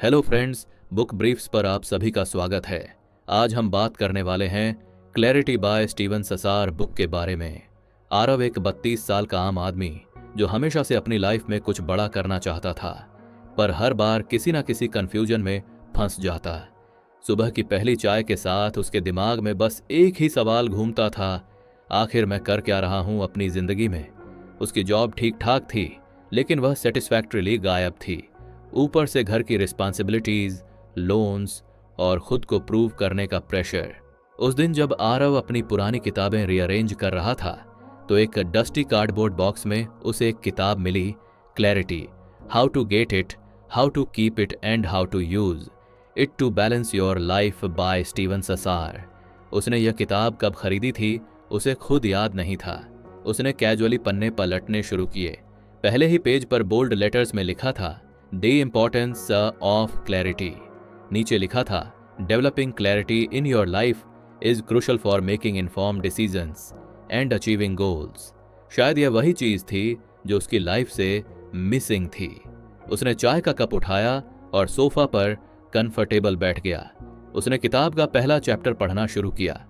Hello friends, book briefs पर आप सभी का स्वागत है। आज हम बात करने वाले हैं क्लैरिटी बाय स्टीवन ससार बुक के बारे में। आरव एक 32 साल का आम आदमी जो हमेशा से अपनी लाइफ में कुछ बड़ा करना चाहता था, पर हर बार किसी न किसी कंफ्यूजन में फंस जाता। सुबह की पहली चाय के साथ उसके दिमाग में बस एक ही सवाल घूमता था, आखिर मैं कर क्या रहा हूं अपनी जिंदगी में। उसकी जॉब ठीक ठाक थी, लेकिन वह सेटिस्फैक्टरीली गायब थी। ऊपर से घर की रिस्पॉन्सिबिलिटीज, लोन्स और खुद को प्रूव करने का प्रेशर। उस दिन जब आरव अपनी पुरानी किताबें रीअरेंज कर रहा था, तो एक डस्टी कार्डबोर्ड बॉक्स में उसे एक किताब मिली, clarity, how to get it, how to keep it and how to use it to balance your life by Steven ससार। उसने यह किताब कब खरीदी थी उसे खुद याद नहीं था। उसने कैजुअली पन्ने पलटने शुरू किए। पहले ही पेज पर बोल्ड लेटर्स में लिखा था, द इम्पोर्टेंस ऑफ क्लैरिटी। नीचे लिखा था, developing clarity in your life is crucial for making informed decisions and achieving goals. शायद यह वही चीज थी जो उसकी लाइफ से मिसिंग थी। उसने चाय का कप उठाया और सोफा पर कंफर्टेबल बैठ गया। उसने किताब का पहला चैप्टर पढ़ना शुरू किया।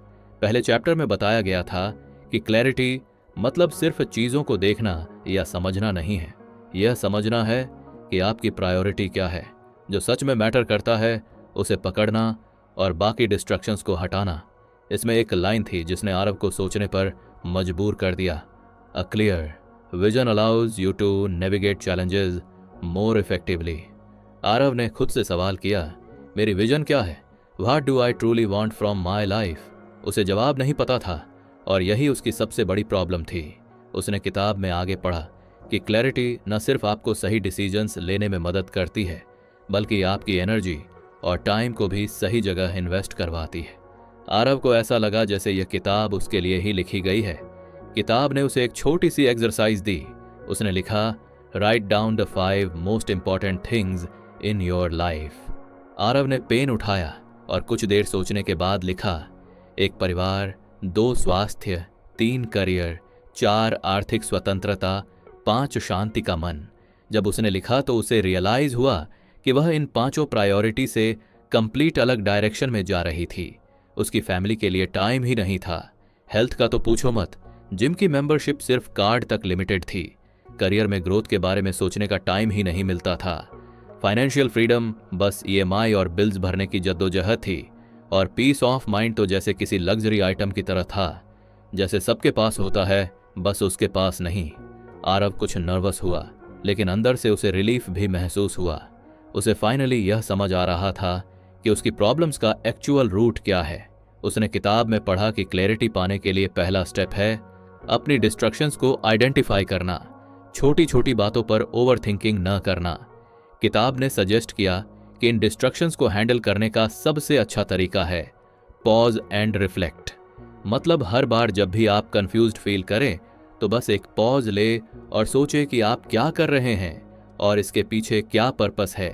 पहले चैप्टर में बताया गया था कि क्लैरिटी मतलब सिर्फ चीजों को देखना या समझना नहीं है। यह समझना है कि आपकी प्रायोरिटी क्या है। जो सच में मैटर करता है उसे पकड़ना और बाकी डिस्ट्रैक्शंस को हटाना। इसमें एक लाइन थी जिसने आरव को सोचने पर मजबूर कर दिया, a clear vision allows you to navigate challenges more effectively. Aarav ने खुद से सवाल किया, मेरी विजन क्या है? What do I truly want from my life? उसे जवाब नहीं पता था और यही उसकी सबसे बड़ी प्रॉब्लम थी। उसने किताब में आगे पढ़ा कि क्लैरिटी न सिर्फ आपको सही डिसीजंस लेने में मदद करती है, बल्कि आपकी एनर्जी और टाइम को भी सही जगह इन्वेस्ट करवाती है। आरव को ऐसा लगा जैसे यह किताब उसके लिए ही लिखी गई है। किताब ने उसे एक छोटी सी एक्सरसाइज दी। उसने लिखा, write down the 5 most important things in your life. Aarav ने पेन उठाया और कुछ देर सोचने के बाद लिखा, एक परिवार, 2 स्वास्थ्य, 3 करियर, 4 आर्थिक स्वतंत्रता, 5 शांति का मन। जब उसने लिखा तो उसे रियलाइज हुआ कि वह इन 5 प्रायोरिटी से कंप्लीट अलग डायरेक्शन में जा रही थी। उसकी फैमिली के लिए टाइम ही नहीं था। हेल्थ का तो पूछो मत, जिम की मेंबरशिप सिर्फ कार्ड तक लिमिटेड थी। करियर में ग्रोथ के बारे में सोचने का टाइम ही नहीं मिलता था। फाइनेंशियल फ्रीडम बस ईएमआई और बिल्स भरने की जद्दोजहद थी। और पीस ऑफ माइंड तो जैसे किसी लग्जरी आइटम की तरह था, जैसे सबके पास होता है, बस उसके पास नहीं। आरव कुछ नर्वस हुआ, लेकिन अंदर से उसे रिलीफ भी महसूस हुआ। उसे फाइनली यह समझ आ रहा था कि उसकी प्रॉब्लम्स का एक्चुअल रूट क्या है। उसने किताब में पढ़ा कि क्लैरिटी पाने के लिए पहला स्टेप है अपनी डिस्ट्रैक्शंस को आइडेंटिफाई करना, छोटी छोटी बातों पर ओवर थिंकिंग न करना। किताब ने सजेस्ट किया कि इन डिस्ट्रैक्शंस को हैंडल करने का सबसे अच्छा तरीका है पॉज एंड रिफ्लेक्ट। मतलब हर बार जब भी आप कंफ्यूज्ड फील करें तो बस एक पॉज ले और सोचे कि आप क्या कर रहे हैं और इसके पीछे क्या पर्पस है।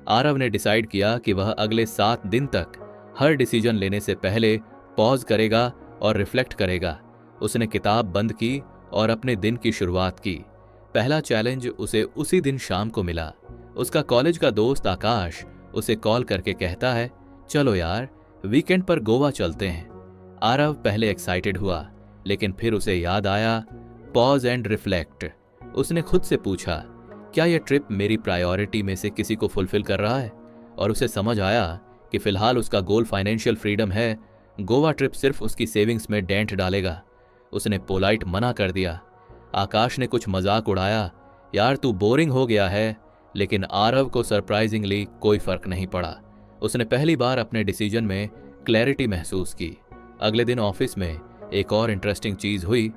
आरव ने डिसाइड किया कि वह अगले 7 दिन तक हर डिसीजन लेने से पहले पॉज करेगा और रिफ्लेक्ट करेगा। उसने किताब बंद की और अपने दिन की शुरुआत की। पहला चैलेंज उसे उसी दिन शाम को मिला। उसका कॉलेज का दोस्त आकाश उसे कॉल करके कहता है, चलो यार वीकेंड पर गोवा चलते हैं। आरव पहले एक्साइटेड हुआ, लेकिन फिर उसे याद आया पॉज एंड रिफ्लेक्ट। उसने खुद से पूछा, क्या यह ट्रिप मेरी प्रायोरिटी में से किसी को फुलफिल कर रहा है? और उसे समझ आया कि फिलहाल उसका गोल फाइनेंशियल फ्रीडम है। गोवा ट्रिप सिर्फ उसकी सेविंग्स में डेंट डालेगा। उसने पोलाइट मना कर दिया। आकाश ने कुछ मजाक उड़ाया, यार तू बोरिंग हो गया है, लेकिन आरव को सरप्राइजिंगली कोई फर्क नहीं पड़ा। उसने पहली बार अपने डिसीजन में क्लैरिटी महसूस की। अगले दिन ऑफिस में एक और इंटरेस्टिंग चीज हुई।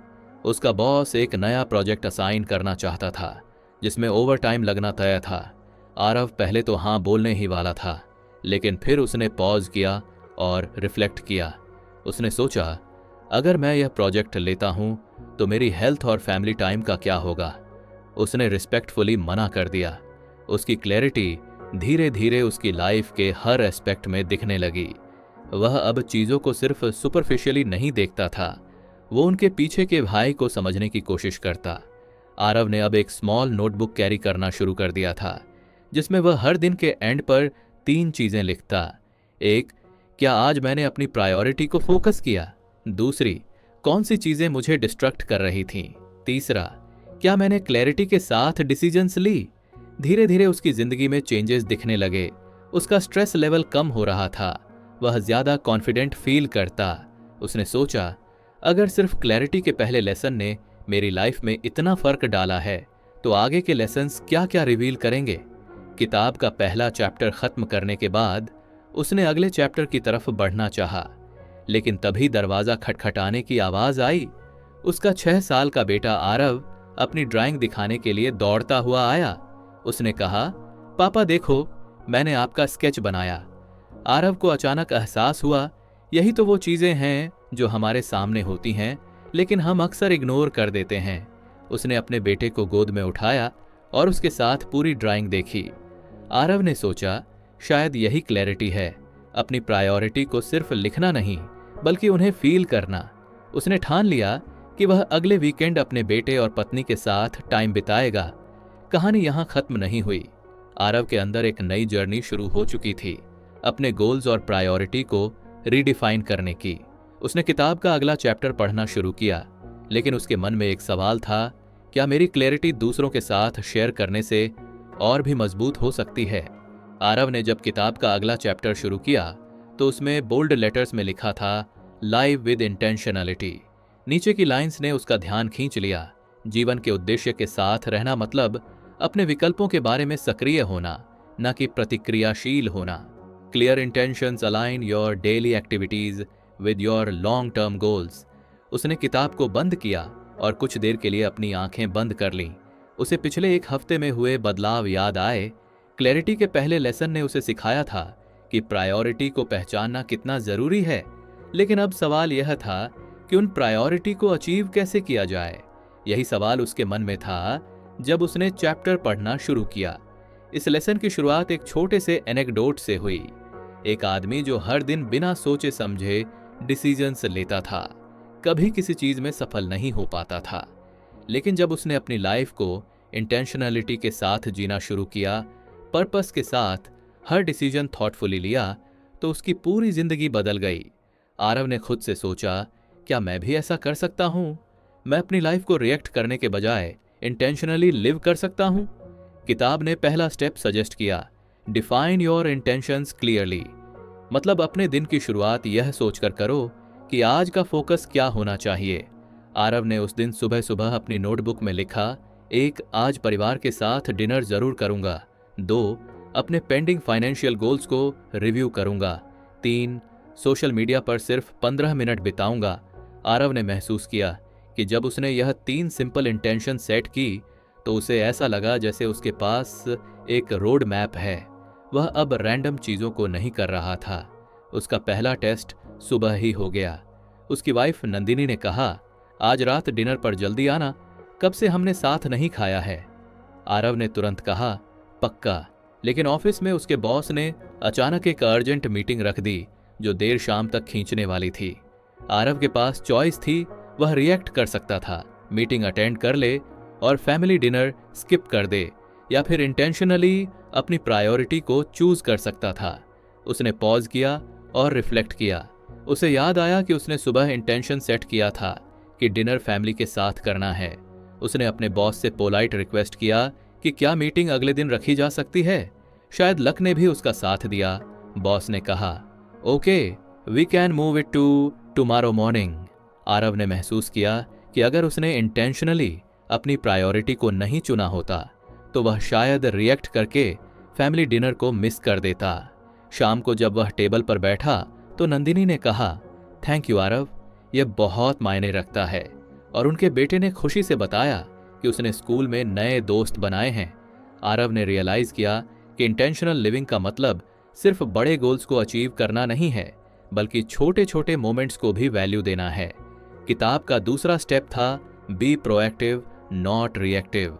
उसका बॉस एक नया प्रोजेक्ट असाइन करना चाहता था जिसमें ओवर टाइम लगना तय था। आरव पहले तो हाँ बोलने ही वाला था, लेकिन फिर उसने पॉज किया और रिफ्लेक्ट किया। उसने सोचा, अगर मैं यह प्रोजेक्ट लेता हूं तो मेरी हेल्थ और फैमिली टाइम का क्या होगा? उसने रिस्पेक्टफुली मना कर दिया। उसकी क्लैरिटी धीरे धीरे उसकी लाइफ के हर एस्पेक्ट में दिखने लगी। वह अब चीजों को सिर्फ सुपरफिशियली नहीं देखता था, वो उनके पीछे के भाई को समझने की कोशिश करता। आरव ने अब एक स्मॉल नोटबुक कैरी करना शुरू कर दिया था, जिसमें वह हर दिन के एंड पर 3 चीजें लिखता। एक, क्या आज मैंने अपनी प्रायोरिटी को फोकस किया? दूसरी, कौन सी चीजें मुझे डिस्ट्रैक्ट कर रही थीं? तीसरा, क्या मैंने क्लैरिटी के साथ डिसीजंस ली? धीरे धीरे उसकी जिंदगी में चेंजेस दिखने लगे। उसका स्ट्रेस लेवल कम हो रहा था, वह ज्यादा कॉन्फिडेंट फील करता। उसने सोचा, अगर सिर्फ क्लैरिटी के पहले लेसन ने मेरी लाइफ में इतना फर्क डाला है तो आगे के लेसन्स क्या क्या रिवील करेंगे। किताब का पहला चैप्टर खत्म करने के बाद उसने अगले चैप्टर की तरफ बढ़ना चाहा, लेकिन तभी दरवाजा खटखटाने की आवाज आई। उसका 6 साल का बेटा आरव अपनी ड्राइंग दिखाने के लिए दौड़ता हुआ आया। उसने कहा, पापा देखो, मैंने आपका स्केच बनाया। आरव को अचानक एहसास हुआ, यही तो वो चीजें हैं जो हमारे सामने होती हैं लेकिन हम अक्सर इग्नोर कर देते हैं। उसने अपने बेटे को गोद में उठाया और उसके साथ पूरी ड्राइंग देखी। आरव ने सोचा, शायद यही क्लैरिटी है, अपनी प्रायोरिटी को सिर्फ लिखना नहीं बल्कि उन्हें फील करना। उसने ठान लिया कि वह अगले वीकेंड अपने बेटे और पत्नी के साथ टाइम बिताएगा। कहानी यहां खत्म नहीं हुई। आरव के अंदर एक नई जर्नी शुरू हो चुकी थी, अपने गोल्स और प्रायोरिटी को रीडिफाइन करने की। उसने किताब का अगला चैप्टर पढ़ना शुरू किया, लेकिन उसके मन में एक सवाल था, क्या मेरी क्लैरिटी दूसरों के साथ शेयर करने से और भी मजबूत हो सकती है? आरव ने जब किताब का अगला चैप्टर शुरू किया तो उसमें बोल्ड लेटर्स में लिखा था, लाइव विद इंटेंशनलिटी। नीचे की लाइंस ने उसका ध्यान खींच लिया। जीवन के उद्देश्य के साथ रहना मतलब अपने विकल्पों के बारे में सक्रिय होना, न कि प्रतिक्रियाशील होना। Clear intentions align your daily activities with your long term goals. उसने किताब को बंद किया और कुछ देर के लिए अपनी आंखें बंद कर लीं। उसे पिछले एक हफ्ते में हुए बदलाव याद आए। क्लैरिटी के पहले लेसन ने उसे सिखाया था कि प्रायोरिटी को पहचानना कितना जरूरी है, लेकिन अब सवाल यह था कि उन प्रायोरिटी को अचीव कैसे किया जाए। यही सवाल उसके मन में था जब उसने चैप्टर पढ़ना शुरू किया। इस लेसन की शुरुआत एक छोटे से एनेक्डोट से हुई। एक आदमी जो हर दिन बिना सोचे समझे डिसीजंस लेता था, कभी किसी चीज में सफल नहीं हो पाता था। लेकिन जब उसने अपनी लाइफ को इंटेंशनलिटी के साथ जीना शुरू किया, पर्पस के साथ हर डिसीजन थॉटफुली लिया, तो उसकी पूरी जिंदगी बदल गई। आरव ने खुद से सोचा, क्या मैं भी ऐसा कर सकता हूं? मैं अपनी लाइफ को रिएक्ट करने के बजाय इंटेंशनली लिव कर सकता हूं? किताब ने पहला स्टेप सजेस्ट किया, डिफाइन योर इंटेंशंस क्लियरली। मतलब अपने दिन की शुरुआत यह सोचकर करो कि आज का फोकस क्या होना चाहिए। आरव ने उस दिन सुबह सुबह अपनी नोटबुक में लिखा, 1, आज परिवार के साथ डिनर जरूर करूंगा। 2, अपने पेंडिंग फाइनेंशियल गोल्स को रिव्यू करूंगा। 3, सोशल मीडिया पर सिर्फ 15 मिनट बिताऊंगा। आरव ने महसूस किया कि जब उसने यह 3 सिंपल इंटेंशन सेट की तो उसे ऐसा लगा जैसे उसके पास एक रोड मैप है। वह अब रैंडम चीजों को नहीं कर रहा था। उसका पहला टेस्ट सुबह ही हो गया। उसकी वाइफ नंदिनी ने कहा, आज रात डिनर पर जल्दी आना, कब से हमने साथ नहीं खाया है। आरव ने तुरंत कहा, पक्का। लेकिन ऑफिस में उसके बॉस ने अचानक एक अर्जेंट मीटिंग रख दी जो देर शाम तक खींचने वाली थी। आरव के पास चॉइस थी, वह रिएक्ट कर सकता था, मीटिंग अटेंड कर ले और फैमिली डिनर स्किप कर दे, या फिर इंटेंशनली अपनी प्रायोरिटी को चूज कर सकता था। उसने पॉज किया और रिफ्लेक्ट किया। उसे याद आया कि उसने सुबह इंटेंशन सेट किया था कि डिनर फैमिली के साथ करना है। उसने अपने बॉस से पोलाइट रिक्वेस्ट किया कि क्या मीटिंग अगले दिन रखी जा सकती है। शायद लक ने भी उसका साथ दिया। बॉस ने कहा, okay, we can move it to tomorrow morning. Aarav ने महसूस किया कि अगर उसने इंटेंशनली अपनी प्रायोरिटी को नहीं चुना होता तो वह शायद रिएक्ट करके फैमिली डिनर को मिस कर देता। शाम को जब वह टेबल पर बैठा तो नंदिनी ने कहा, थैंक यू आरव, यह बहुत मायने रखता है। और उनके बेटे ने खुशी से बताया कि उसने स्कूल में नए दोस्त बनाए हैं। आरव ने रियलाइज किया कि इंटेंशनल लिविंग का मतलब सिर्फ बड़े गोल्स को अचीव करना नहीं है, बल्कि छोटे छोटे मोमेंट्स को भी वैल्यू देना है। किताब का दूसरा स्टेप था, बी प्रोएक्टिव नॉट रिएक्टिव।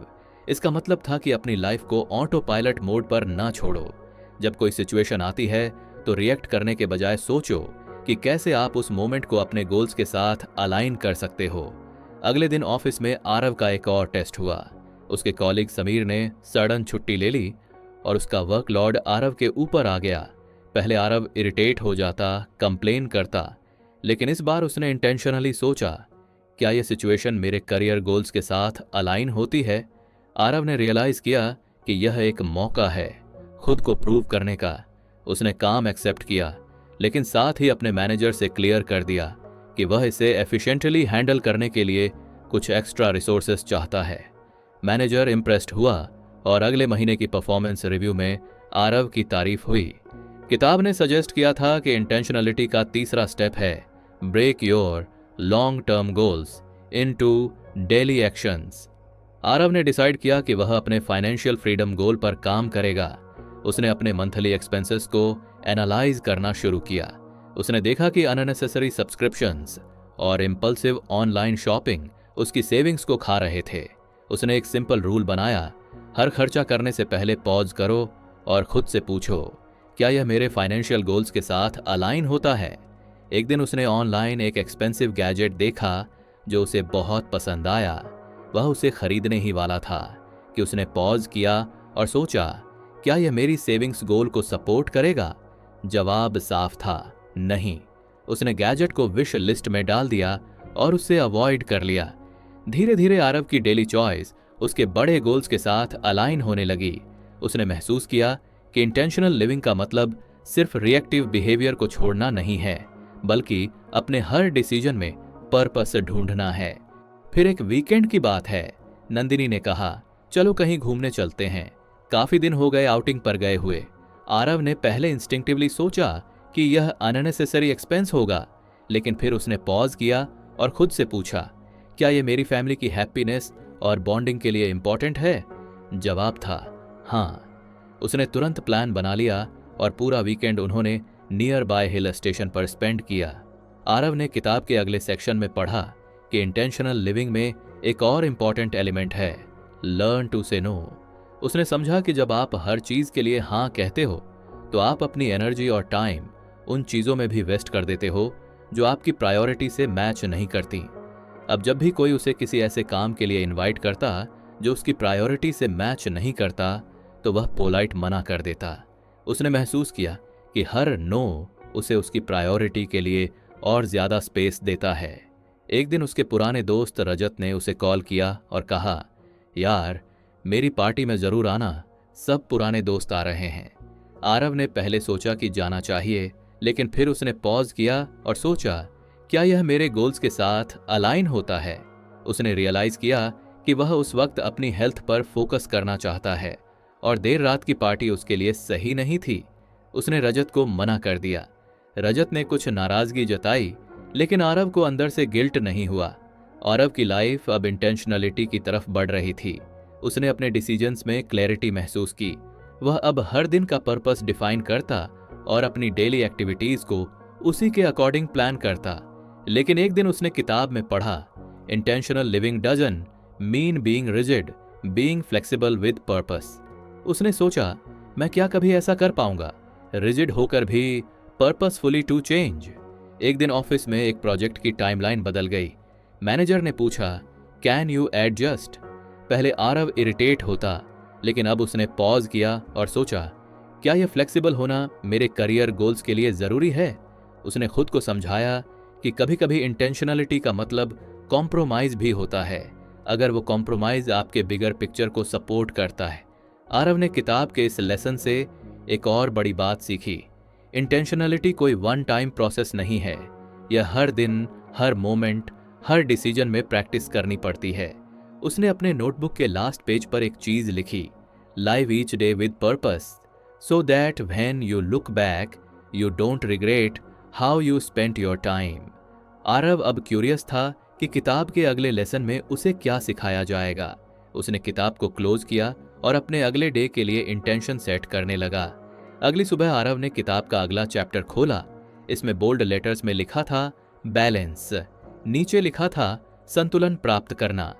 इसका मतलब था कि अपनी लाइफ को ऑटो पायलट मोड पर ना छोड़ो। जब कोई सिचुएशन आती है तो रिएक्ट करने के बजाय सोचो कि कैसे आप उस मोमेंट को अपने गोल्स के साथ अलाइन कर सकते हो। अगले दिन ऑफिस में आरव का एक और टेस्ट हुआ। उसके कॉलीग समीर ने सडन छुट्टी ले ली और उसका वर्कलोड आरव के ऊपर आ गया। पहले आरव इरिटेट हो जाता, कंप्लेन करता, लेकिन इस बार उसने इंटेंशनली सोचा, क्या यह सिचुएशन मेरे करियर गोल्स के साथ अलाइन होती है। आरव ने रियलाइज किया कि यह एक मौका है खुद को प्रूव करने का। उसने काम एक्सेप्ट किया, लेकिन साथ ही अपने मैनेजर से क्लियर कर दिया कि वह इसे एफिशिएंटली हैंडल करने के लिए कुछ एक्स्ट्रा रिसोर्सेस चाहता है। मैनेजर इम्प्रेस्ड हुआ और अगले महीने की परफॉर्मेंस रिव्यू में आरव की तारीफ हुई। किताब ने सजेस्ट किया था कि इंटेंशनलिटी का तीसरा स्टेप है break your long term goals into daily actions. Aarav ने डिसाइड किया कि वह अपने फाइनेंशियल फ्रीडम गोल पर काम करेगा। उसने अपने मंथली एक्सपेंसेस को एनालाइज करना शुरू किया। उसने देखा कि अननेसेसरी सब्सक्रिप्शंस और इम्पल्सिव ऑनलाइन शॉपिंग उसकी सेविंग्स को खा रहे थे। उसने एक सिंपल रूल बनाया, हर खर्चा करने से पहले पॉज करो और खुद से पूछो, क्या यह मेरे फाइनेंशियल गोल्स के साथ अलाइन होता है। एक दिन उसने ऑनलाइन एक एक्सपेंसिव गैजेट देखा जो उसे बहुत पसंद आया। वह उसे खरीदने ही वाला था कि उसने पॉज किया और सोचा, क्या यह मेरी सेविंग्स गोल को सपोर्ट करेगा। जवाब साफ था, नहीं। उसने गैजेट को विश लिस्ट में डाल दिया और उससे अवॉइड कर लिया। धीरे धीरे आरव की डेली चॉइस उसके बड़े गोल्स के साथ अलाइन होने लगी। उसने महसूस किया कि इंटेंशनल लिविंग का मतलब सिर्फ रिएक्टिव बिहेवियर को छोड़ना नहीं है, बल्कि अपने हर डिसीजन में पर्पस ढूंढना है। फिर एक वीकेंड की बात है। नंदिनी ने कहा, चलो कहीं घूमने चलते हैं, काफी दिन हो गए आउटिंग पर गए हुए। आरव ने पहले इंस्टिंक्टिवली सोचा कि यह अननेसेसरी एक्सपेंस होगा, लेकिन फिर उसने पॉज किया और खुद से पूछा, क्या यह मेरी फैमिली की हैप्पीनेस और बॉन्डिंग के लिए इंपॉर्टेंट है। जवाब था हाँ। उसने तुरंत प्लान बना लिया और पूरा वीकेंड उन्होंने नियर बाय हिल स्टेशन पर स्पेंड किया। आरव ने किताब के अगले सेक्शन में पढ़ा कि इंटेंशनल लिविंग में एक और इम्पॉर्टेंट एलिमेंट है, लर्न टू से नो। उसने समझा कि जब आप हर चीज के लिए हाँ कहते हो तो आप अपनी एनर्जी और टाइम उन चीजों में भी वेस्ट कर देते हो जो आपकी प्रायोरिटी से मैच नहीं करती। अब जब भी कोई उसे किसी ऐसे काम के लिए इनवाइट करता जो उसकी प्रायोरिटी से मैच नहीं करता, तो वह पोलाइट मना कर देता। उसने महसूस किया कि हर नो उसे उसकी प्रायोरिटी के लिए और ज्यादा स्पेस देता है। एक दिन उसके पुराने दोस्त रजत ने उसे कॉल किया और कहा, यार मेरी पार्टी में जरूर आना, सब पुराने दोस्त आ रहे हैं। आरव ने पहले सोचा कि जाना चाहिए, लेकिन फिर उसने पॉज किया और सोचा, क्या यह मेरे गोल्स के साथ अलाइन होता है। उसने रियलाइज किया कि वह उस वक्त अपनी हेल्थ पर फोकस करना चाहता है और देर रात की पार्टी उसके लिए सही नहीं थी। उसने रजत को मना कर दिया। रजत ने कुछ नाराजगी जताई, लेकिन आरव को अंदर से गिल्ट नहीं हुआ। आरव की लाइफ अब इंटेंशनलिटी की तरफ बढ़ रही थी। उसने अपने डिसीजंस में क्लैरिटी महसूस की। वह अब हर दिन का पर्पस डिफाइन करता और अपनी डेली एक्टिविटीज को उसी के अकॉर्डिंग प्लान करता। लेकिन एक दिन उसने किताब में पढ़ा, intentional living doesn't mean being rigid, being flexible with purpose. उसने सोचा, मैं क्या कभी ऐसा कर पाऊंगा, रिजिड होकर भी पर्पसफुली टू चेंज। एक दिन ऑफिस में एक प्रोजेक्ट की टाइमलाइन बदल गई। मैनेजर ने पूछा, कैन यू एडजस्ट। पहले आरव इरिटेट होता, लेकिन अब उसने पॉज किया और सोचा, क्या यह फ्लेक्सिबल होना मेरे करियर गोल्स के लिए जरूरी है। उसने खुद को समझाया कि कभी कभी इंटेंशनलिटी का मतलब कॉम्प्रोमाइज भी होता है, अगर वो कॉम्प्रोमाइज आपके बिगर पिक्चर को सपोर्ट करता है। आरव ने किताब के इस लेसन से एक और बड़ी बात सीखी, इंटेंशनलिटी कोई वन टाइम प्रोसेस नहीं है। यह हर दिन, हर मोमेंट, हर डिसीजन में प्रैक्टिस करनी पड़ती है। उसने अपने नोटबुक के लास्ट पेज पर एक चीज लिखी, live each day with purpose so that when you look back you don't regret how you spent your time. Aarav अब क्यूरियस था कि किताब के अगले लेसन में उसे क्या सिखाया जाएगा। उसने किताब को क्लोज किया और अपने अगले डे के लिए इंटेंशन सेट करने लगा। अगली सुबह आरव ने किताब का अगला चैप्टर खोला। इसमें बोल्ड लेटर्स में लिखा था बैलेंस, नीचे लिखा था संतुलन प्राप्त करना।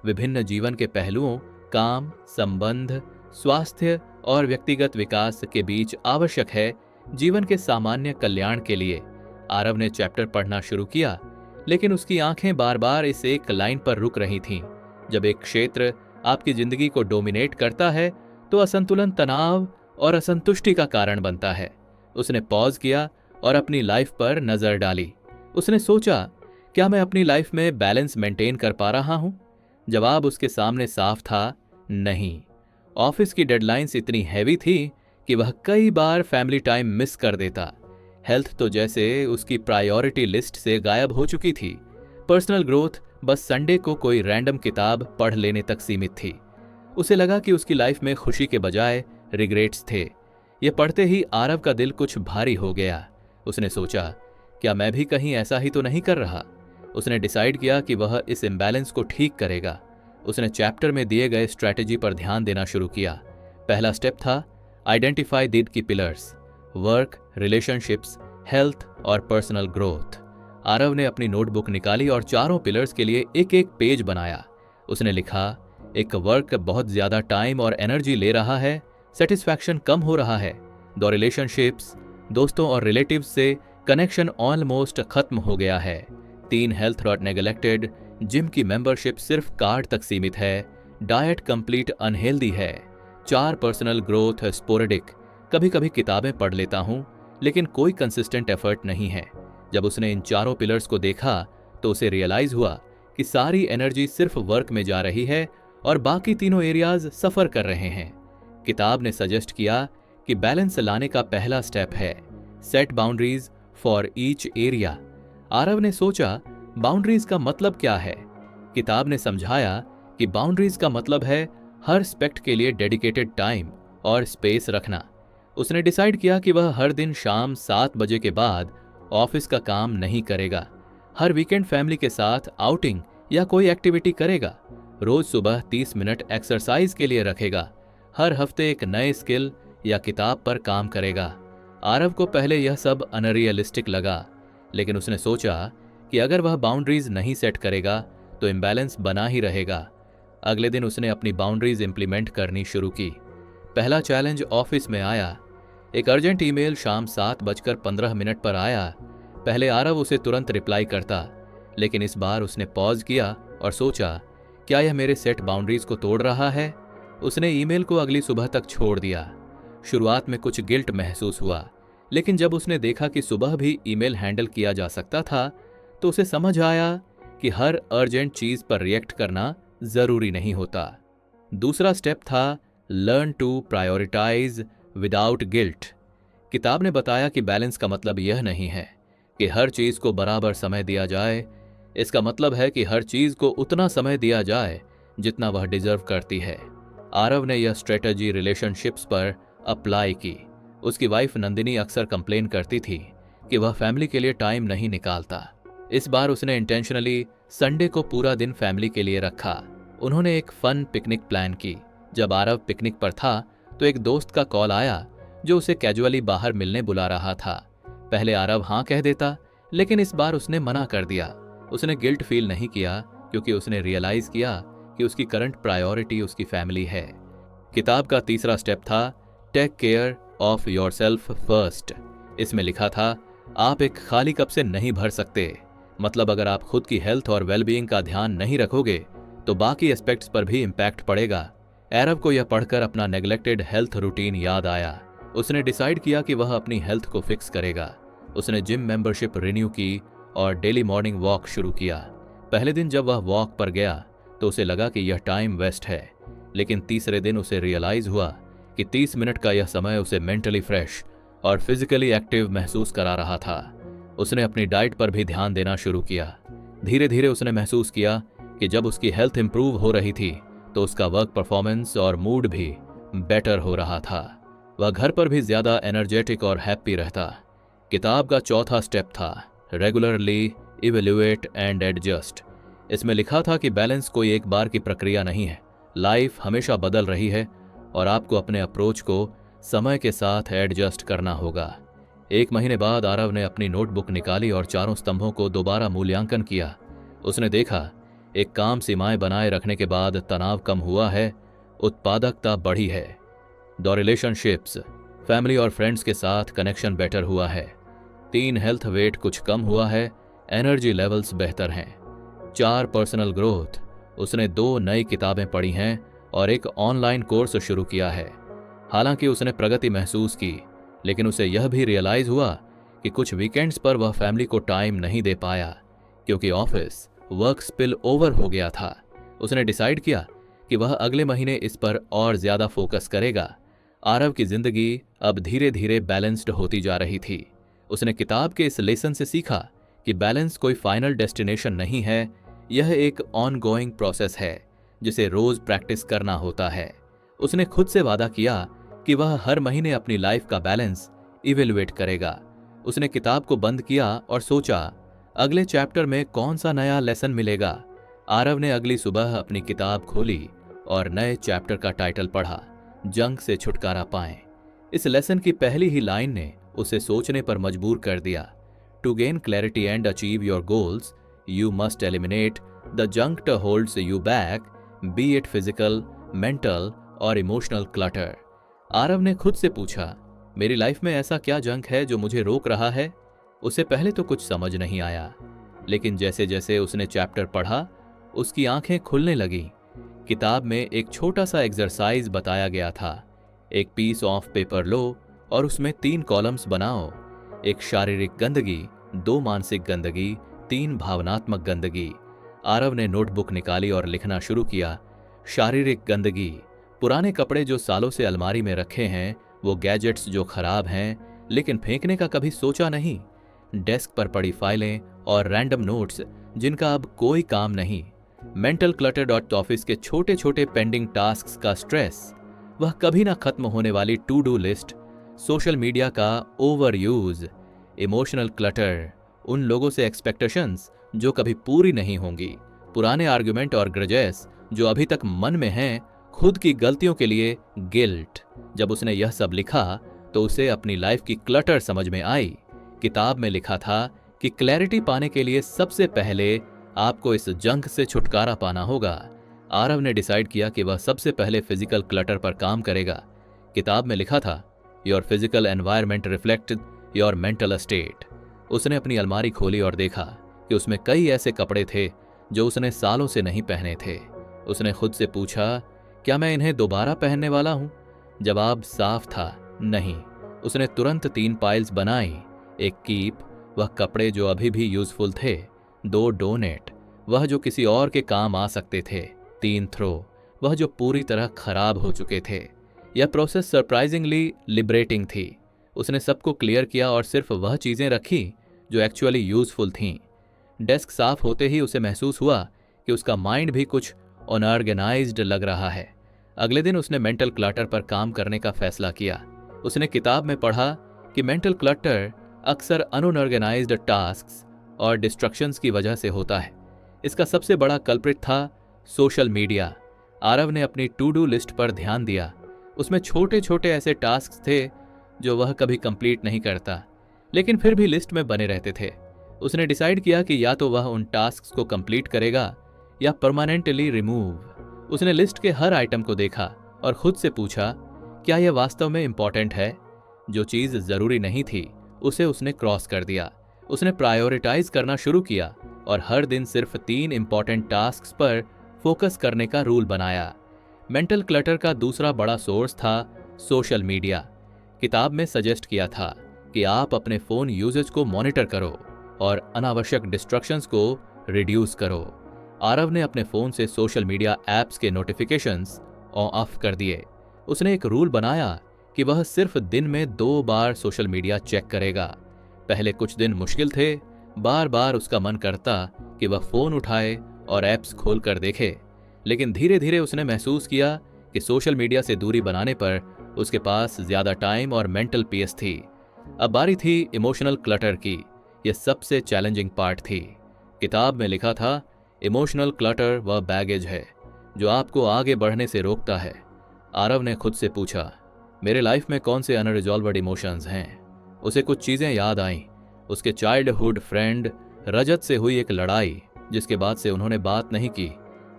विभिन्न जीवन के पहलुओं, काम, संबंध, स्वास्थ्य और व्यक्तिगत विकास के बीच आवश्यक है जीवन के सामान्य कल्याण के लिए। आरव ने चैप्टर पढ़ना शुरू किया, लेकिन उसकी आंखें बार बार इस एक लाइन पर रुक रही थीं। जब एक क्षेत्र आपकी जिंदगी को डोमिनेट करता है तो असंतुलन तनाव और असंतुष्टि का कारण बनता है। उसने पॉज किया और अपनी लाइफ पर नजर डाली। उसने सोचा, क्या मैं अपनी लाइफ में बैलेंस मेंटेन कर पा रहा हूं? जवाब उसके सामने साफ था, नहीं। ऑफिस की डेडलाइंस इतनी हैवी थी कि वह कई बार फैमिली टाइम मिस कर देता। हेल्थ तो जैसे उसकी प्रायोरिटी लिस्ट से गायब हो चुकी थी। पर्सनल ग्रोथ बस संडे को कोई रैंडम किताब पढ़ लेने तक सीमित थी। उसे लगा कि उसकी लाइफ में खुशी के बजाय रिग्रेट्स थे। ये पढ़ते ही आरव का दिल कुछ भारी हो गया। उसने सोचा, क्या मैं भी कहीं ऐसा ही तो नहीं कर रहा? उसने डिसाइड किया कि वह इस इम्बैलेंस को ठीक करेगा। उसने चैप्टर में दिए गए स्ट्रैटेजी पर ध्यान देना शुरू किया। पहला स्टेप था आइडेंटिफाई दीड की पिलर्स, वर्क, रिलेशनशिप्स, हेल्थ और पर्सनल ग्रोथ। आरव ने अपनी नोटबुक निकाली और चारों पिलर्स के लिए एक एक पेज बनाया। उसने लिखा, एक वर्क बहुत ज्यादा टाइम और एनर्जी ले रहा है, सेटिस्फैक्शन कम हो रहा है। 2 रिलेशनशिप्स, दोस्तों और रिलेटिव्स से कनेक्शन ऑलमोस्ट खत्म हो गया है। 3 हेल्थ नॉट नेग्लेक्टेड, जिम की मेंबरशिप सिर्फ कार्ड तक सीमित है। डाइट कंप्लीट अनहेल्दी है। 4 पर्सनल ग्रोथ स्पोरेडिक, कभी कभी किताबें पढ़ लेता हूं लेकिन कोई कंसिस्टेंट एफर्ट नहीं है। जब उसने इन चारों पिलर्स को देखा तो उसे रियलाइज हुआ कि सारी एनर्जी सिर्फ वर्क में जा रही है और बाकी तीनों एरियाज सफर कर रहे हैं। किताब ने सजेस्ट किया कि बैलेंस लाने का पहला स्टेप है set boundaries for each area. Aarav ने सोचा, बाउंड्रीज का मतलब क्या है? किताब ने समझाया कि बाउंड्रीज का मतलब है हर एस्पेक्ट के लिए डेडिकेटेड टाइम और स्पेस रखना। उसने डिसाइड किया कि वह हर दिन शाम 7 बजे के बाद ऑफिस का काम नहीं करेगा। हर वीकेंड फैमिली के साथ आउटिंग या कोई एक्टिविटी करेगा। रोज सुबह 30 मिनट एक्सरसाइज के लिए रखेगा। हर हफ्ते एक नए स्किल या किताब पर काम करेगा। आरव को पहले यह सब अनरियलिस्टिक लगा, लेकिन उसने सोचा कि अगर वह बाउंड्रीज नहीं सेट करेगा तो इम्बैलेंस बना ही रहेगा। अगले दिन उसने अपनी बाउंड्रीज इंप्लीमेंट करनी शुरू की। पहला चैलेंज ऑफिस में आया। एक अर्जेंट ईमेल शाम 7:15 पर आया। पहले आरव उसे तुरंत रिप्लाई करता, लेकिन इस बार उसने पॉज किया और सोचा, क्या यह मेरे सेट बाउंड्रीज को तोड़ रहा है? उसने ईमेल को अगली सुबह तक छोड़ दिया। शुरुआत में कुछ गिल्ट महसूस हुआ, लेकिन जब उसने देखा कि सुबह भी ईमेल हैंडल किया जा सकता था तो उसे समझ आया कि हर अर्जेंट चीज पर रिएक्ट करना जरूरी नहीं होता। दूसरा स्टेप था learn to prioritise without guilt. किताब ने बताया कि बैलेंस का मतलब यह नहीं है कि हर चीज को बराबर समय दिया जाए। इसका मतलब है कि हर चीज को उतना समय दिया जाए जितना वह डिजर्व करती है। आरव ने यह स्ट्रेटजी रिलेशनशिप्स पर अप्लाई की। उसकी वाइफ नंदिनी अक्सर कंप्लेन करती थी कि वह फैमिली के लिए टाइम नहीं निकालता। इस बार उसने इंटेंशनली संडे को पूरा दिन फैमिली के लिए रखा। उन्होंने एक फन पिकनिक प्लान की। जब आरव पिकनिक पर था तो एक दोस्त का कॉल आया जो उसे कैजुअली बाहर मिलने बुला रहा था। पहले आरव हाँ कह देता, लेकिन इस बार उसने मना कर दिया। उसने गिल्ट फील नहीं किया क्योंकि उसने रियलाइज किया कि उसकी करंट प्रायोरिटी उसकी फैमिली है। किताब का तीसरा स्टेप था take care of yourself first. इसमें लिखा था, आप एक खाली कप से नहीं भर सकते। मतलब अगर आप खुद की हेल्थ और वेलबीइंग का ध्यान नहीं रखोगे तो बाकी एस्पेक्ट्स पर भी इम्पैक्ट पड़ेगा। आरव को यह पढ़कर अपना नेग्लेक्टेड हेल्थ रूटीन याद आया। उसने डिसाइड किया कि वह अपनी हेल्थ को फिक्स करेगा। उसने जिम मेंबरशिप रिन्यू की और डेली मॉर्निंग वॉक शुरू किया। पहले दिन जब वह वॉक पर गया तो उसे लगा कि यह टाइम वेस्ट है, लेकिन तीसरे दिन उसे रियलाइज हुआ कि 30 मिनट का यह समय उसे मेंटली फ्रेश और फिजिकली एक्टिव महसूस करा रहा था। उसने अपनी डाइट पर भी ध्यान देना शुरू किया। धीरे धीरे उसने महसूस किया कि जब उसकी हेल्थ इंप्रूव हो रही थी तो उसका वर्क परफॉर्मेंस और मूड भी बेटर हो रहा था। वह घर पर भी ज्यादा एनर्जेटिक और हैप्पी रहता। किताब का चौथा स्टेप था रेगुलरली इवेल्युएट एंड एडजस्ट। इसमें लिखा था कि बैलेंस कोई एक बार की प्रक्रिया नहीं है। लाइफ हमेशा बदल रही है और आपको अपने अप्रोच को समय के साथ एडजस्ट करना होगा। 1 महीने बाद आरव ने अपनी नोटबुक निकाली और चारों स्तंभों को दोबारा मूल्यांकन किया। उसने देखा, एक काम सीमाएं बनाए रखने के बाद तनाव कम हुआ है, उत्पादकता बढ़ी है। 2 रिलेशनशिप्स, फैमिली और फ्रेंड्स के साथ कनेक्शन बेटर हुआ है। 3 हेल्थ वेट कुछ कम हुआ है, एनर्जी लेवल्स बेहतर हैं। 4 पर्सनल ग्रोथ, उसने 2 नई किताबें पढ़ी हैं और एक ऑनलाइन कोर्स शुरू किया है। हालांकि उसने प्रगति महसूस की, लेकिन उसे यह भी रियलाइज हुआ कि कुछ वीकेंड्स पर वह फैमिली को टाइम नहीं दे पाया क्योंकि ऑफिस वर्क स्पिल ओवर हो गया था। उसने डिसाइड किया कि वह अगले महीने इस पर और ज्यादा फोकस करेगा। आरव की जिंदगी अब धीरे धीरे बैलेंस्ड होती जा रही थी। उसने किताब के इस लेसन से सीखा कि बैलेंस कोई फाइनल डेस्टिनेशन नहीं है, यह एक ऑनगोइंग प्रोसेस है जिसे रोज प्रैक्टिस करना होता है। उसने खुद से वादा किया कि वह हर महीने अपनी लाइफ का बैलेंस इवेल्युएट करेगा। उसने किताब को बंद किया और सोचा अगले चैप्टर में कौन सा नया लेसन मिलेगा। आरव ने अगली सुबह अपनी किताब खोली और नए चैप्टर का टाइटल पढ़ा, जंक से छुटकारा पाएं। इस लेसन की पहली ही लाइन ने उसे सोचने पर मजबूर कर दिया। To gain clarity and achieve your goals you must eliminate the junk that holds you back, be it physical, mental और इमोशनल क्लटर। आरव ने खुद से पूछा, मेरी लाइफ में ऐसा क्या जंक है जो मुझे रोक रहा है? उसे पहले तो कुछ समझ नहीं आया, लेकिन जैसे जैसे उसने चैप्टर पढ़ा उसकी आंखें खुलने लगीं। किताब में एक छोटा सा एक्सरसाइज बताया गया था। एक पीस ऑफ पेपर लो और उसमें 3 कॉलम्स बनाओ। एक शारीरिक गंदगी, 2 मानसिक गंदगी, 3 भावनात्मक गंदगी। आरव ने नोटबुक निकाली और लिखना शुरू किया। शारीरिक गंदगी, पुराने कपड़े जो सालों से अलमारी में रखे हैं, वो गैजेट्स जो खराब हैं लेकिन फेंकने का कभी सोचा नहीं, डेस्क पर पड़ी फाइलें और रैंडम नोट्स जिनका अब कोई काम नहीं। मेंटल क्लटर ऑफिस के छोटे छोटे पेंडिंग टास्क्स का स्ट्रेस, वह कभी ना खत्म होने वाली to do list, social media का ओवर यूज, इमोशनल क्लटर, उन लोगों से एक्सपेक्टेशंस जो कभी पूरी नहीं होंगी, पुराने आर्गुमेंट और ग्रजेस जो अभी तक मन में हैं, खुद की गलतियों के लिए गिल्ट। जब उसने यह सब लिखा तो उसे अपनी लाइफ की क्लटर समझ में आई। किताब में लिखा था कि क्लैरिटी पाने के लिए सबसे पहले आपको इस जंक से छुटकारा पाना होगा। आरव ने डिसाइड किया कि वह सबसे पहले फिजिकल क्लटर पर काम करेगा। किताब में लिखा था, your physical environment reflect your mental state. उसने अपनी अलमारी खोली और देखा कि उसमें कई ऐसे कपड़े थे जो उसने सालों से नहीं पहने थे। उसने खुद से पूछा, क्या मैं इन्हें दोबारा पहनने वाला हूं? जवाब साफ था, नहीं। उसने तुरंत 3 पाइल्स बनाई। एक कीप, वह कपड़े जो अभी भी यूजफुल थे। 2 डोनेट, वह जो किसी और के काम आ सकते थे। 3 थ्रो, वह जो पूरी तरह खराब हो चुके थे। यह प्रोसेस सरप्राइजिंगली लिबरेटिंग थी। उसने सबको क्लियर किया और सिर्फ वह चीजें रखी जो एक्चुअली यूजफुल थीं। डेस्क साफ होते ही उसे महसूस हुआ कि उसका माइंड भी कुछ अनऑर्गेनाइज्ड लग रहा है। अगले दिन उसने मेंटल क्लटर पर काम करने का फैसला किया। उसने किताब में पढ़ा कि मेंटल क्लटर अक्सर अनऑर्गेनाइज्ड टास्क्स और डिस्ट्रक्शंस की वजह से होता है। इसका सबसे बड़ा कल्प्रिट था सोशल मीडिया। आरव ने अपनी टू डू लिस्ट पर ध्यान दिया। उसमें छोटे छोटे ऐसे टास्क थे जो वह कभी कंप्लीट नहीं करता, लेकिन फिर भी लिस्ट में बने रहते थे। उसने डिसाइड किया कि या तो वह उन टास्क को कंप्लीट करेगा या परमानेंटली रिमूव। उसने लिस्ट के हर आइटम को देखा और खुद से पूछा, क्या यह वास्तव में इंपॉर्टेंट है? जो चीज जरूरी नहीं थी उसे उसने क्रॉस कर दिया। उसने प्रायोरिटाइज करना शुरू किया और हर दिन सिर्फ 3 इंपॉर्टेंट टास्क्स पर फोकस करने का रूल बनाया। मेंटल क्लटर का दूसरा बड़ा सोर्स था सोशल मीडिया। किताब में सजेस्ट किया था कि आप अपने फोन यूजेज को मॉनिटर करो और अनावश्यक डिस्ट्रक्शंस को रिड्यूस करो। आरव ने अपने फोन से सोशल मीडिया एप्स के नोटिफिकेशंस ऑफ कर दिए। उसने एक रूल बनाया कि वह सिर्फ दिन में 2 बार सोशल मीडिया चेक करेगा। पहले कुछ दिन मुश्किल थे, बार बार उसका मन करता कि वह फोन उठाए और ऐप्स खोलकर देखे, लेकिन धीरे धीरे उसने महसूस किया कि सोशल मीडिया से दूरी बनाने पर उसके पास ज्यादा टाइम और मेंटल पीस थी। अब बारी थी इमोशनल क्लटर की। यह सबसे चैलेंजिंग पार्ट थी। किताब में लिखा था, इमोशनल क्लटर वह बैगेज है जो आपको आगे बढ़ने से रोकता है। आरव ने खुद से पूछा, मेरे लाइफ में कौन से अनरिजॉल्वड इमोशंस हैं? उसे कुछ चीजें याद आईं। उसके चाइल्डहुड फ्रेंड रजत से हुई एक लड़ाई जिसके बाद से उन्होंने बात नहीं की,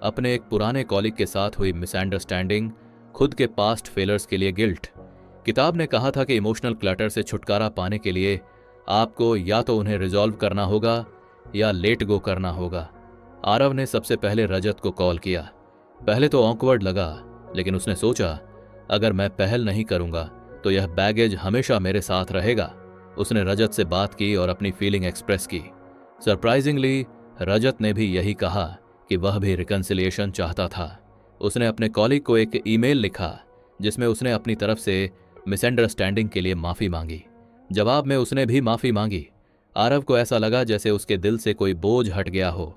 अपने एक पुराने कॉलीग के साथ हुई मिसअंडरस्टैंडिंग, खुद के पास्ट फेलर्स के लिए गिल्ट। किताब ने कहा था कि इमोशनल क्लटर से छुटकारा पाने के लिए आपको या तो उन्हें रिजॉल्व करना होगा या लेट गो करना होगा। आरव ने सबसे पहले रजत को कॉल किया। पहले तो ऑकवर्ड लगा, लेकिन उसने सोचा, अगर मैं पहल नहीं करूंगा तो यह बैगेज हमेशा मेरे साथ रहेगा। उसने रजत से बात की और अपनी फीलिंग एक्सप्रेस की। सरप्राइजिंगली रजत ने भी यही कहा कि वह भी रिकन्सिलिएशन चाहता था। उसने अपने कॉलीग को एक ईमेल लिखा जिसमें उसने अपनी तरफ से मिसअंडरस्टैंडिंग के लिए माफी मांगी। जवाब में उसने भी माफी मांगी। आरव को ऐसा लगा जैसे उसके दिल से कोई बोझ हट गया हो।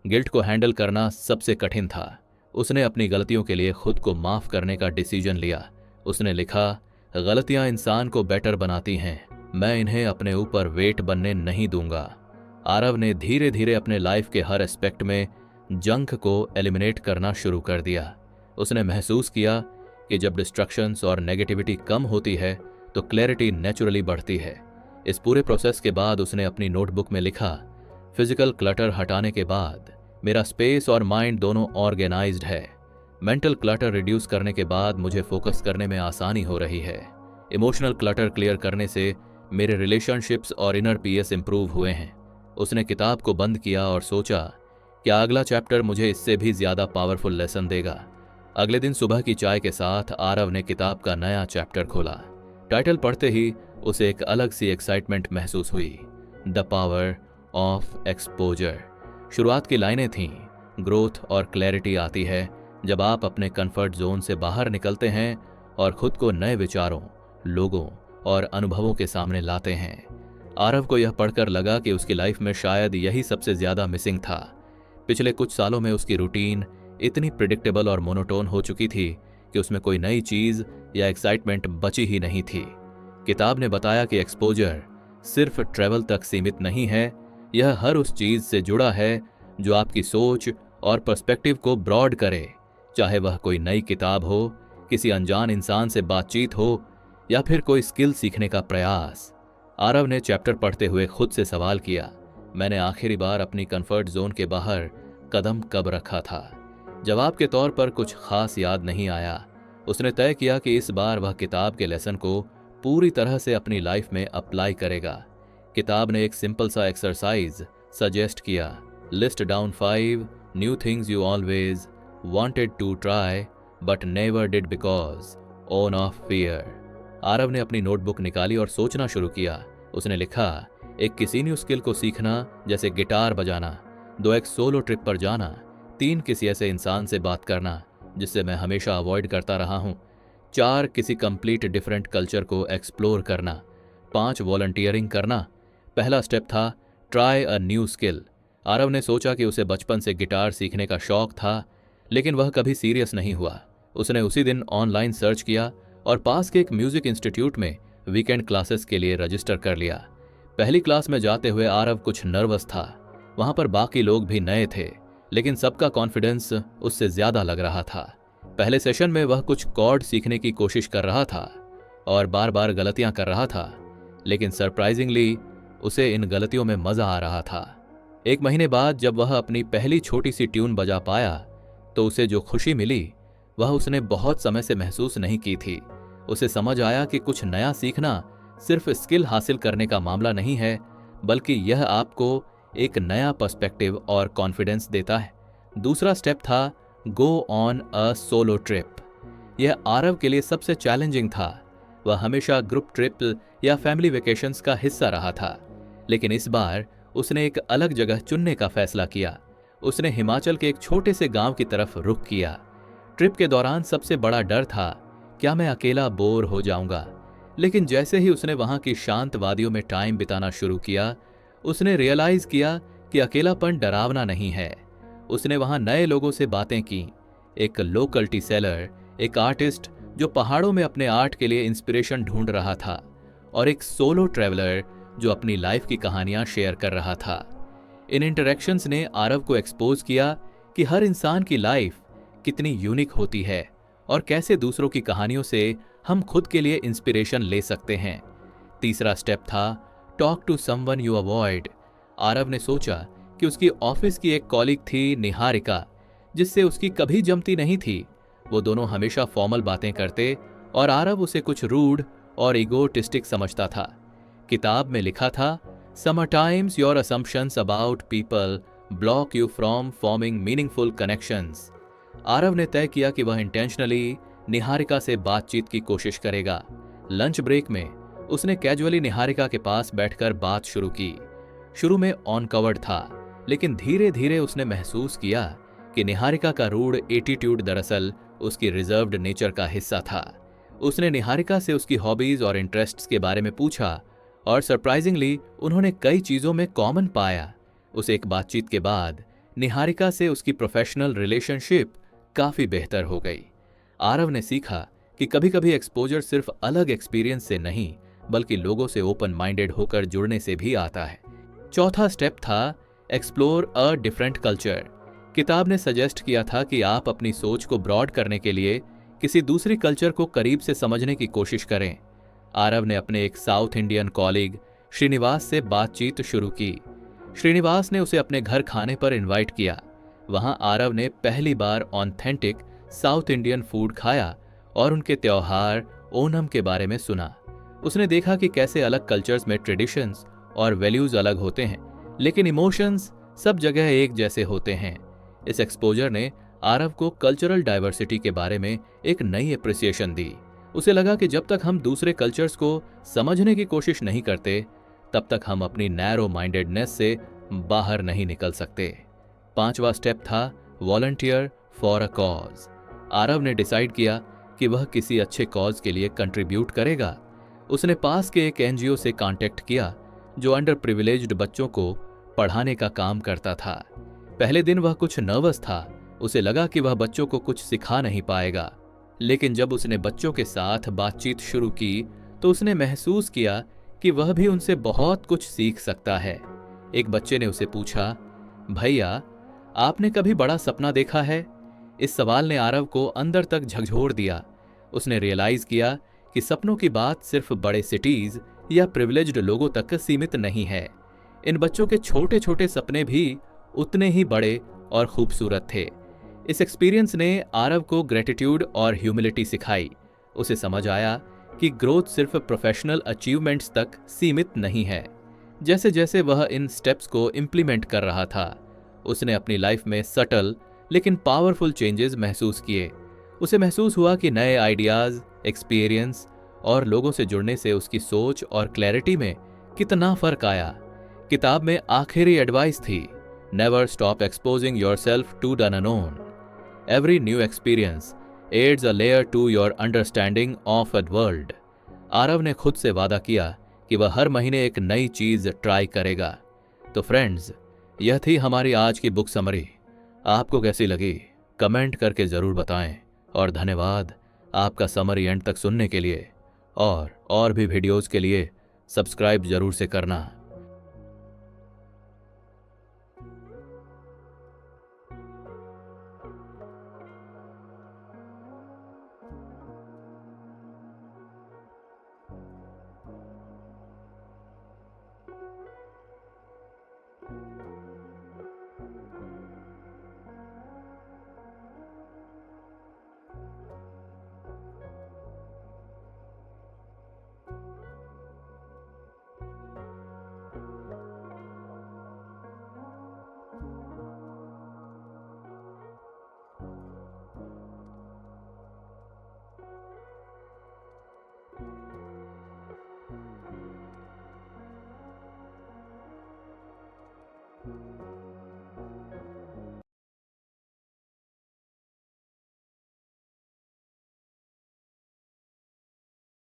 गिल्ट को हैंडल करना सबसे कठिन था। उसने अपनी गलतियों के लिए खुद को माफ करने का डिसीजन लिया। उसने लिखा, गलतियां इंसान को बेटर बनाती हैं, मैं इन्हें अपने ऊपर वेट बनने नहीं दूंगा। आरव ने धीरे धीरे अपने लाइफ के हर एस्पेक्ट में जंक को एलिमिनेट करना शुरू कर दिया। उसने महसूस किया कि जब डिस्ट्रक्शंस और नेगेटिविटी कम होती है तो क्लैरिटी नेचुरली बढ़ती है। इस पूरे प्रोसेस के बाद उसने अपनी नोटबुक में लिखा, फिजिकल क्लटर हटाने के बाद मेरा स्पेस और माइंड दोनों ऑर्गेनाइज्ड है। मेंटल क्लटर रिड्यूस करने के बाद मुझे फोकस करने में आसानी हो रही है। इमोशनल क्लटर क्लियर करने से मेरे रिलेशनशिप्स और इनर पीस इंप्रूव हुए हैं। उसने किताब को बंद किया और सोचा कि अगला चैप्टर मुझे इससे भी ज्यादा पावरफुल लेसन देगा। अगले दिन सुबह की चाय के साथ आरव ने किताब का नया चैप्टर खोला। टाइटल पढ़ते ही उसे एक अलग सी एक्साइटमेंट महसूस हुई, द पावर ऑफ एक्सपोजर। शुरुआत की लाइनें थीं, ग्रोथ और क्लैरिटी आती है जब आप अपने कंफर्ट जोन से बाहर निकलते हैं और खुद को नए विचारों, लोगों और अनुभवों के सामने लाते हैं। आरव को यह पढ़कर लगा कि उसकी लाइफ में शायद यही सबसे ज्यादा मिसिंग था। पिछले कुछ सालों में उसकी रूटीन इतनी प्रिडिक्टेबल और मोनोटोन हो चुकी थी कि उसमें कोई नई चीज या एक्साइटमेंट बची ही नहीं थी। किताब ने बताया कि एक्सपोजर सिर्फ ट्रैवल तक सीमित नहीं है, यह हर उस चीज से जुड़ा है जो आपकी सोच और पर्सपेक्टिव को ब्रॉड करे, चाहे वह कोई नई किताब हो, किसी अनजान इंसान से बातचीत हो या फिर कोई स्किल सीखने का प्रयास। आरव ने चैप्टर पढ़ते हुए खुद से सवाल किया, मैंने आखिरी बार अपनी कंफर्ट जोन के बाहर कदम कब रखा था? जवाब के तौर पर कुछ खास याद नहीं आया। उसने तय किया कि इस बार वह किताब के लेसन को पूरी तरह से अपनी लाइफ में अप्लाई करेगा। किताब ने एक सिंपल सा एक्सरसाइज सजेस्ट किया, list down 5 new things you always wanted to try but never did because own of fear. Aarav ने अपनी नोटबुक निकाली और सोचना शुरू किया। उसने लिखा, एक किसी न्यू स्किल को सीखना जैसे गिटार बजाना, 2 एक सोलो ट्रिप पर जाना, 3 किसी ऐसे इंसान से बात करना जिससे मैं हमेशा अवॉइड करता रहा हूं, 4 किसी कंप्लीट डिफरेंट कल्चर को एक्सप्लोर करना, 5 वॉलंटियरिंग करना। पहला स्टेप था try a new skill. Aarav ने सोचा कि उसे बचपन से गिटार सीखने का शौक था, लेकिन वह कभी सीरियस नहीं हुआ। उसने उसी दिन ऑनलाइन सर्च किया और पास के एक म्यूजिक इंस्टीट्यूट में वीकेंड क्लासेस के लिए रजिस्टर कर लिया। पहली क्लास में जाते हुए आरव कुछ नर्वस था। वहां पर बाकी लोग भी नए थे, लेकिन सबका कॉन्फिडेंस उससे ज्यादा लग रहा था। पहले सेशन में वह कुछ कॉर्ड सीखने की कोशिश कर रहा था और बार बार गलतियां कर रहा था, लेकिन सरप्राइजिंगली उसे इन गलतियों में मजा आ रहा था। 1 महीने बाद जब वह अपनी पहली छोटी सी ट्यून बजा पाया तो उसे जो खुशी मिली वह उसने बहुत समय से महसूस नहीं की थी। उसे समझ आया कि कुछ नया सीखना सिर्फ स्किल हासिल करने का मामला नहीं है, बल्कि यह आपको एक नया पर्सपेक्टिव और कॉन्फिडेंस देता है। दूसरा स्टेप था go on a solo trip. यह आरव के लिए सबसे चैलेंजिंग था। वह हमेशा ग्रुप ट्रिप या फैमिली वेकेशंस का हिस्सा रहा था, लेकिन इस बार उसने एक अलग जगह चुनने का फैसला किया। उसने हिमाचल के एक छोटे से गांव की तरफ रुख किया। ट्रिप के दौरान सबसे बड़ा डर था, क्या मैं अकेला बोर हो जाऊंगा? लेकिन जैसे ही उसने वहां की शांत वादियों में टाइम बिताना शुरू किया, उसने रियलाइज किया कि अकेलापन डरावना नहीं है। उसने वहां नए लोगों से बातें की, एक लोकल टी सेलर, एक आर्टिस्ट जो पहाड़ों में अपने आर्ट के लिए इंस्पिरेशन ढूंढ रहा था, और एक सोलो ट्रैवलर जो अपनी लाइफ की कहानियां शेयर कर रहा था। इन इंटरेक्शंस ने आरव को एक्सपोज किया कि हर इंसान की लाइफ कितनी यूनिक होती है और कैसे दूसरों की कहानियों से हम खुद के लिए इंस्पिरेशन ले सकते हैं। तीसरा स्टेप था talk to someone you avoid. Aarav ने सोचा कि उसकी ऑफिस की एक कॉलीग थी निहारिका, जिससे उसकी कभी जमती नहीं थी। वो दोनों हमेशा फॉर्मल बातें करते और आरव उसे कुछ रूड और इगोटिस्टिक समझता था। किताब में लिखा था, sometimes your assumptions about people block you from forming meaningful connections. Aarav ने तय किया कि वह इंटेंशनली निहारिका से बातचीत की कोशिश करेगा। लंच ब्रेक में उसने कैजुअली निहारिका के पास बैठकर बात शुरू की। शुरू में ऑन कवर्ड था, लेकिन धीरे धीरे उसने महसूस किया कि निहारिका का रूड एटीट्यूड दरअसल उसकी रिजर्व्ड नेचर का हिस्सा था। उसने निहारिका से उसकी हॉबीज और इंटरेस्ट्स के बारे में पूछा और सरप्राइजिंगली उन्होंने कई चीजों में कॉमन पाया। उस एक बातचीत के बाद निहारिका से उसकी प्रोफेशनल रिलेशनशिप काफी बेहतर हो गई। आरव ने सीखा कि कभी कभी एक्सपोजर सिर्फ अलग एक्सपीरियंस से नहीं, बल्कि लोगों से ओपन माइंडेड होकर जुड़ने से भी आता है। चौथा स्टेप था एक्सप्लोर अ डिफरेंट कल्चर। किताब ने सजेस्ट किया था कि आप अपनी सोच को ब्रॉड करने के लिए किसी दूसरी कल्चर को करीब से समझने की कोशिश करें। आरव ने अपने एक साउथ इंडियन कॉलीग श्रीनिवास से बातचीत शुरू की। श्रीनिवास ने उसे अपने घर खाने पर इनवाइट किया। वहां आरव ने पहली authentic authentic south Indian food खाया और उनके त्योहार ओणम के बारे में सुना। उसने देखा कि कैसे अलग कल्चर्स में ट्रेडिशंस और वैल्यूज अलग होते हैं, लेकिन इमोशंस सब जगह एक जैसे होते हैं। इस एक्सपोजर ने आरव को कल्चरल डाइवर्सिटी के बारे में एक नई एप्रिसिएशन दी। उसे लगा कि जब तक हम दूसरे कल्चर्स को समझने की कोशिश नहीं करते, तब तक हम अपनी नैरो माइंडेडनेस से बाहर नहीं निकल सकते। पांचवा स्टेप था volunteer for a cause. Aarav ने डिसाइड किया कि वह किसी अच्छे कॉज के लिए कंट्रीब्यूट करेगा। उसने पास के एक एनजीओ से कांटेक्ट किया जो अंडर प्रिविलेज्ड बच्चों को पढ़ाने का काम करता था। पहले दिन वह कुछ नर्वस था। उसे लगा कि वह बच्चों को कुछ सिखा नहीं पाएगा, लेकिन जब उसने बच्चों के साथ बातचीत शुरू की तो उसने महसूस किया कि वह भी उनसे बहुत कुछ सीख सकता है। एक बच्चे ने उसे पूछा, भैया आपने कभी बड़ा सपना देखा है? इस सवाल ने आरव को अंदर तक झकझोर दिया। उसने रियलाइज किया कि सपनों की बात सिर्फ बड़े सिटीज या प्रिविलेज्ड लोगों तक सीमित नहीं है। इन बच्चों के छोटे छोटे सपने भी उतने ही बड़े और खूबसूरत थे। इस एक्सपीरियंस ने आरव को ग्रेटिट्यूड और ह्यूमिलिटी सिखाई। उसे समझ आया कि ग्रोथ सिर्फ प्रोफेशनल अचीवमेंट्स तक सीमित नहीं है। जैसे जैसे वह इन स्टेप्स को इम्प्लीमेंट कर रहा था, उसने अपनी लाइफ में सटल लेकिन पावरफुल चेंजेस महसूस किए। उसे महसूस हुआ कि नए आइडियाज, एक्सपीरियंस और लोगों से जुड़ने से उसकी सोच और क्लैरिटी में कितना फर्क आया। किताब में आखिरी एडवाइस थी, never stop exposing yourself to the unknown. Every new experience adds a layer to your understanding of the world. Aarav ने खुद से वादा किया कि वह हर महीने एक नई चीज ट्राई करेगा। तो फ्रेंड्स, यह थी हमारी आज की बुक समरी। आपको कैसी लगी कमेंट करके जरूर बताएं, और धन्यवाद आपका समरी एंड तक सुनने के लिए। और भी वीडियोस के लिए सब्सक्राइब जरूर से करना।